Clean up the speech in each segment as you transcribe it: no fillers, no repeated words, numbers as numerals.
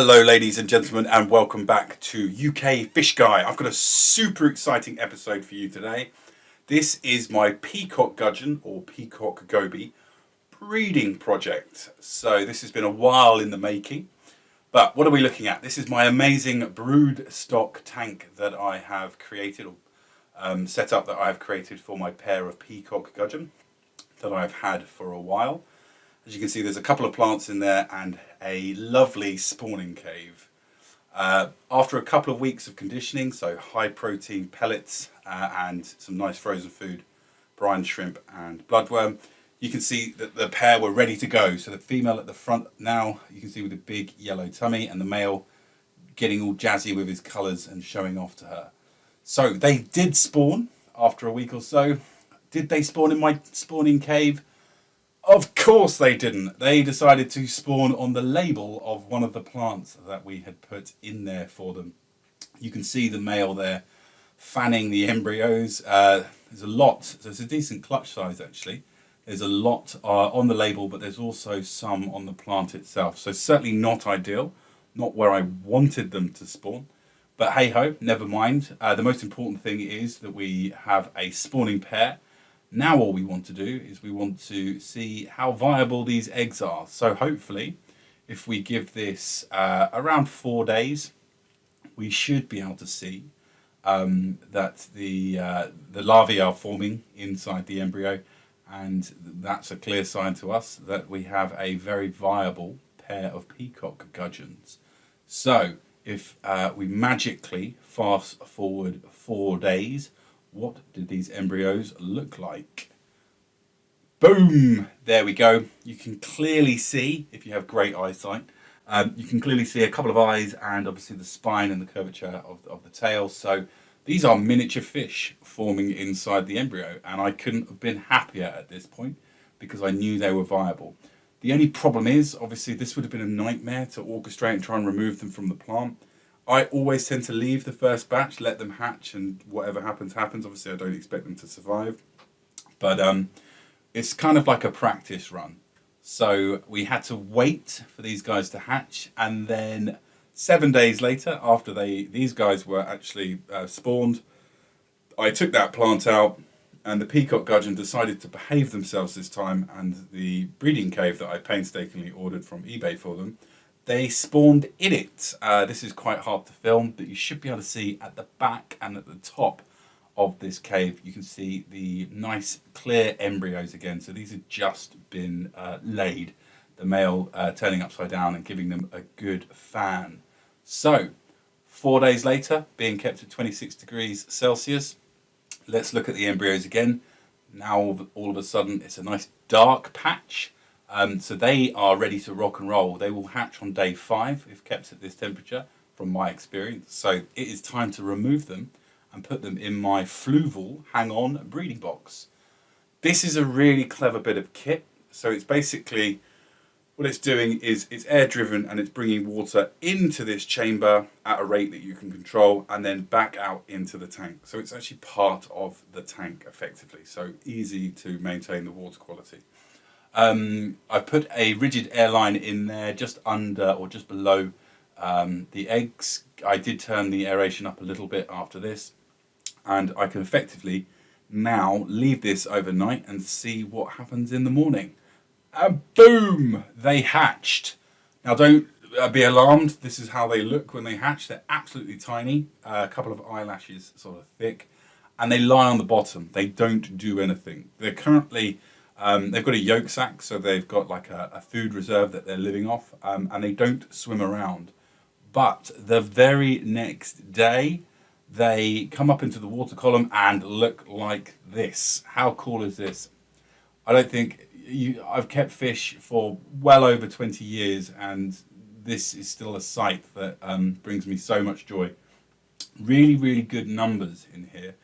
Hello ladies and gentlemen, and welcome back to UK Fish Guy. I've got a super exciting episode for you today. This is my Peacock Gudgeon or Peacock Goby breeding project. So this has been a while in the making, but what are we looking at? This is my amazing brood stock tank that I have created, or setup that I have created for my pair of Peacock Gudgeon that I've had for a while. As you can see, there's a couple of plants in there and a lovely spawning cave. After a couple of weeks of conditioning, so high protein pellets and some nice frozen food, brine shrimp and bloodworm, you can see that the pair were ready to go. So the female at the front now, you can see with a big yellow tummy, and the male getting all jazzy with his colours and showing off to her. So they did spawn after a week or so. Did they spawn in my spawning cave? Of course they didn't. They decided to spawn on the label of one of the plants that we had put in there for them. You can see the male there fanning the embryos. There's a lot, so it's a decent clutch size actually. There's a lot on the label, but there's also some on the plant itself. So certainly not ideal, not where I wanted them to spawn. But hey ho, never mind. The most important thing is that we have a spawning pair. Now all we want to do is we want to see how viable these eggs are. So hopefully, if we give this around 4 days, we should be able to see that the larvae are forming inside the embryo, and that's a clear sign to us that we have a very viable pair of Peacock Gudgeons. So if we magically fast forward 4 days, what did these embryos look like? Boom! There we go. You can clearly see, if you have great eyesight, you can clearly see a couple of eyes and obviously the spine and the curvature of the tail. So these are miniature fish forming inside the embryo, and I couldn't have been happier at this point because I knew they were viable. The only problem is, obviously, this would have been a nightmare to orchestrate and try and remove them from the plant. I always tend to leave the first batch, let them hatch, and whatever happens, happens. Obviously, I don't expect them to survive. But it's kind of like a practice run. So we had to wait for these guys to hatch, and then 7 days later, after these guys were actually spawned, I took that plant out, and the Peacock Gudgeon decided to behave themselves this time, and the breeding cave that I painstakingly ordered from eBay for them, they spawned in it. This is quite hard to film, but you should be able to see at the back and at the top of this cave, you can see the nice clear embryos again. So these have just been laid, the male turning upside down and giving them a good fan. So 4 days later, being kept at 26 degrees Celsius, let's look at the embryos again. Now all of a sudden it's a nice dark patch. So they are ready to rock and roll. They will hatch on day 5 if kept at this temperature, from my experience. So it is time to remove them and put them in my fluval hang-on breeding box. This is a really clever bit of kit. So it's basically, what it's doing is it's air driven and it's bringing water into this chamber at a rate that you can control and then back out into the tank. So it's actually part of the tank effectively. So easy to maintain the water quality. I put a rigid airline in there just under or just below the eggs. I did turn the aeration up a little bit after this, and I can effectively now leave this overnight and see what happens in the morning. And boom, they hatched. Now don't be alarmed, this is how they look when they hatch. They're absolutely tiny, a couple of eyelashes sort of thick, and they lie on the bottom. They don't do anything. They're currently they've got a yolk sac, so they've got like a food reserve that they're living off, and they don't swim around. But the very next day, they come up into the water column and look like this. How cool is this? I don't think I've kept fish for well over 20 years, and this is still a sight that brings me so much joy. Really, really good numbers in here.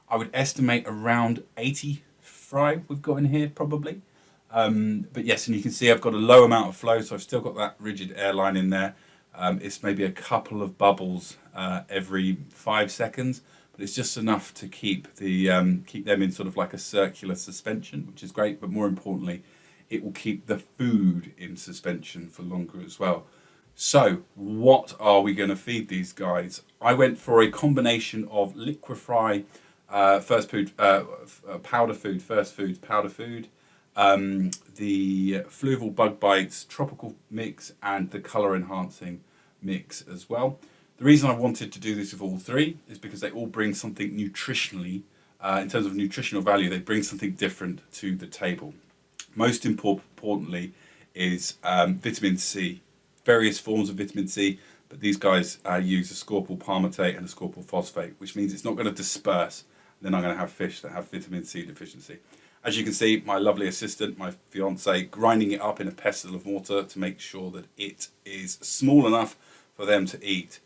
I would estimate around 80 fry we've got in here probably, but yes, and you can see I've got a low amount of flow, so I've still got that rigid airline in there. It's maybe a couple of bubbles every 5 seconds, but it's just enough to keep them in sort of like a circular suspension, which is great. But more importantly, it will keep the food in suspension for longer as well. So what are we going to feed these guys? I went for a combination of liquefy, first food, powder food, first foods, powder food, the fluval bug bites, tropical mix, and the color enhancing mix as well. The reason I wanted to do this with all three is because they all bring something nutritionally, in terms of nutritional value, they bring something different to the table. Most importantly is vitamin C, various forms of vitamin C, but these guys use a scorpal palmitate and a scorpal phosphate, which means it's not going to disperse. Then I'm going to have fish that have vitamin C deficiency. As you can see, my lovely assistant, my fiance, grinding it up in a pestle of water to make sure that it is small enough for them to eat.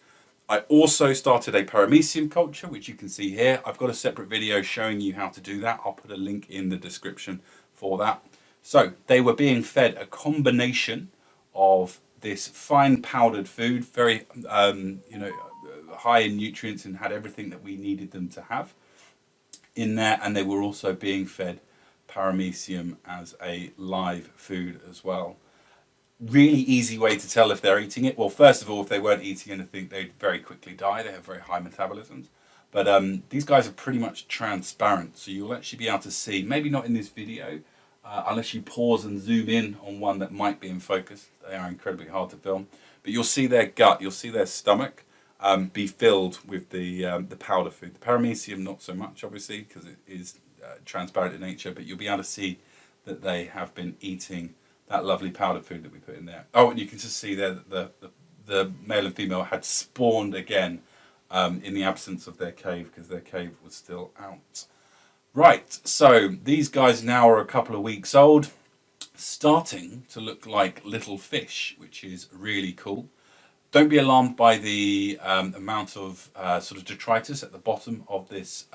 I also started a paramecium culture, which you can see here. I've got a separate video showing you how to do that. I'll put a link in the description for that. So they were being fed a combination of this fine powdered food, very high in nutrients and had everything that we needed them to have in there, and they were also being fed paramecium as a live food as well. Really easy way to tell if they're eating it. Well, first of all, if they weren't eating anything, they'd very quickly die. They have very high metabolisms. But these guys are pretty much transparent, so you'll actually be able to see, maybe not in this video, unless you pause and zoom in on one that might be in focus. They are incredibly hard to film. But you'll see their gut, you'll see their stomach be filled with the powder food. The paramecium, not so much, obviously, because it is transparent in nature, but you'll be able to see that they have been eating that lovely powdered food that we put in there. Oh, and you can just see there that the male and female had spawned again in the absence of their cave, because their cave was still out. Right, so these guys now are a couple of weeks old, starting to look like little fish, which is really cool. Don't be alarmed by the amount of sort of detritus at the bottom of this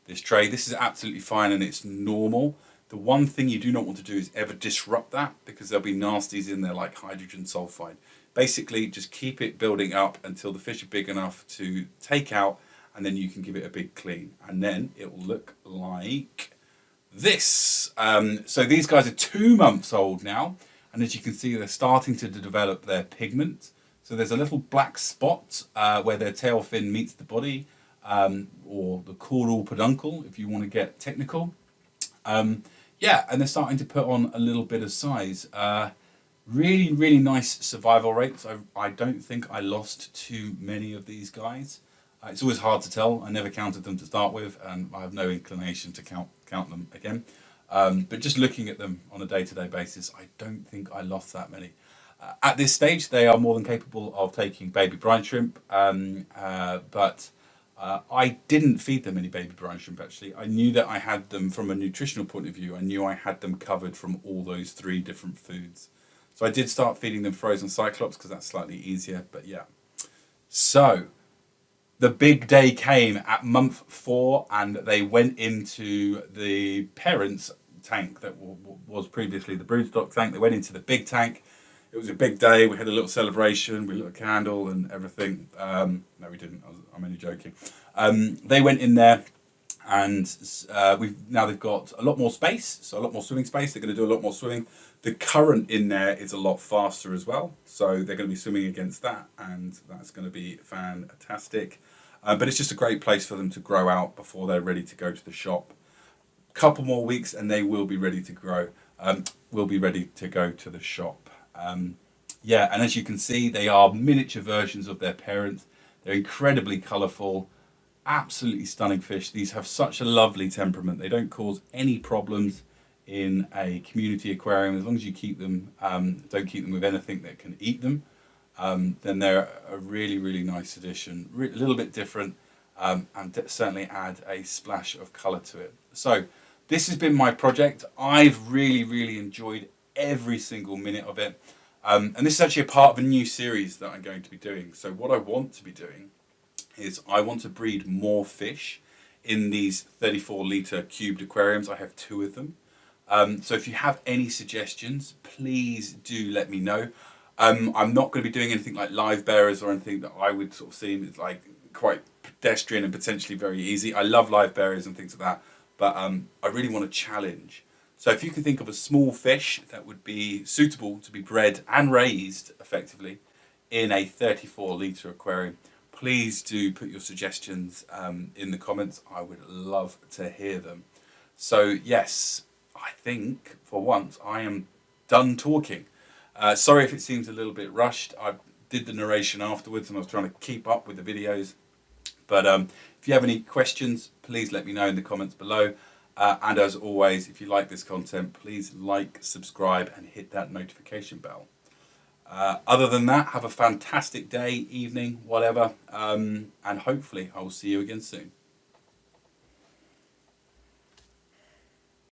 this tray. This is absolutely fine and it's normal. The one thing you do not want to do is ever disrupt that, because there'll be nasties in there like hydrogen sulfide. Basically, just keep it building up until the fish are big enough to take out, and then you can give it a big clean, and then it will look like this. So these guys are 2 months old now, and as you can see, they're starting to develop their pigment. So there's a little black spot where their tail fin meets the body, or the caudal peduncle, if you want to get technical. Yeah, and they're starting to put on a little bit of size. Really, really nice survival rates. I don't think I lost too many of these guys. It's always hard to tell. I never counted them to start with, and I have no inclination to count them again. But just looking at them on a day-to-day basis, I don't think I lost that many. At this stage, they are more than capable of taking baby brine shrimp, but I didn't feed them any baby brine shrimp, actually. I knew that I had them from a nutritional point of view. I knew I had them covered from all those 3 different foods. So I did start feeding them frozen cyclops because that's slightly easier, but yeah. So the big day came at month 4, and they went into the parents' tank that was previously the broodstock tank. They went into the big tank. It was a big day. We had a little celebration. We lit a candle and everything. No, we didn't. I'm only joking. They went in there, and they've got a lot more space, so a lot more swimming space. They're going to do a lot more swimming. The current in there is a lot faster as well, so they're going to be swimming against that, and that's going to be fantastic. But it's just a great place for them to grow out before they're ready to go to the shop. Couple more weeks, and they will be ready to grow. Will be ready to go to the shop. Yeah, and as you can see, they are miniature versions of their parents. They're incredibly colourful, absolutely stunning fish. These have such a lovely temperament. They don't cause any problems in a community aquarium. As long as you keep them, don't keep them with anything that can eat them, then they're a really, really nice addition. A little bit different, and certainly add a splash of colour to it. So this has been my project. I've really, really enjoyed every single minute of it. And this is actually a part of a new series that I'm going to be doing. So what I want to be doing is I want to breed more fish in these 34-litre cubed aquariums. I have 2 of them. So if you have any suggestions, please do let me know. I'm not going to be doing anything like live bearers or anything that I would sort of see as like quite pedestrian and potentially very easy. I love live bearers and things like that, but I really want to challenge. So if you can think of a small fish that would be suitable to be bred and raised effectively in a 34-litre aquarium, please do put your suggestions in the comments. I would love to hear them. So yes, I think for once I am done talking. Sorry if it seems a little bit rushed. I did the narration afterwards and I was trying to keep up with the videos. But if you have any questions, please let me know in the comments below. And as always, if you like this content, please like, subscribe and hit that notification bell. Other than that, have a fantastic day, evening, whatever. And hopefully I will see you again soon.